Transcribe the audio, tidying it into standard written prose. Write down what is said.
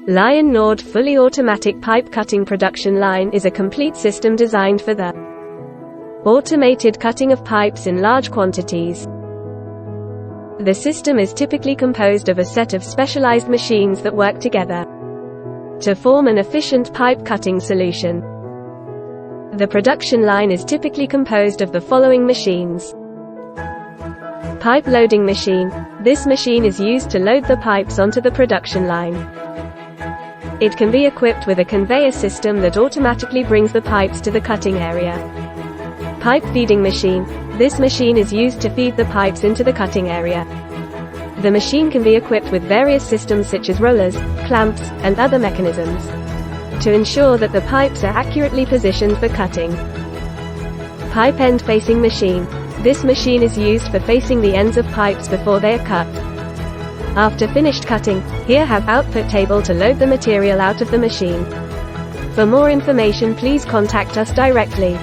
leno fully automatic pipe cutting production line is a complete system designed for the automated cutting of pipes in large quantities. The system is typically composed of a set of specialized machines that work together to form an efficient pipe cutting solution. The production line is typically composed of the following machines. Pipe loading machine. This machine is used to load the pipes onto the production line. It can be equipped with a conveyor system that automatically brings the pipes to the cutting area. Pipe feeding machine. This machine is used to feed the pipes into the cutting area. The machine can be equipped with various systems such as rollers, clamps, and other mechanisms to ensure that the pipes are accurately positioned for cutting. Pipe end facing machine. This machine is used for facing the ends of pipes before they are cut. After finished cutting, here have output table to load the material out of the machine. For more information, please contact us directly.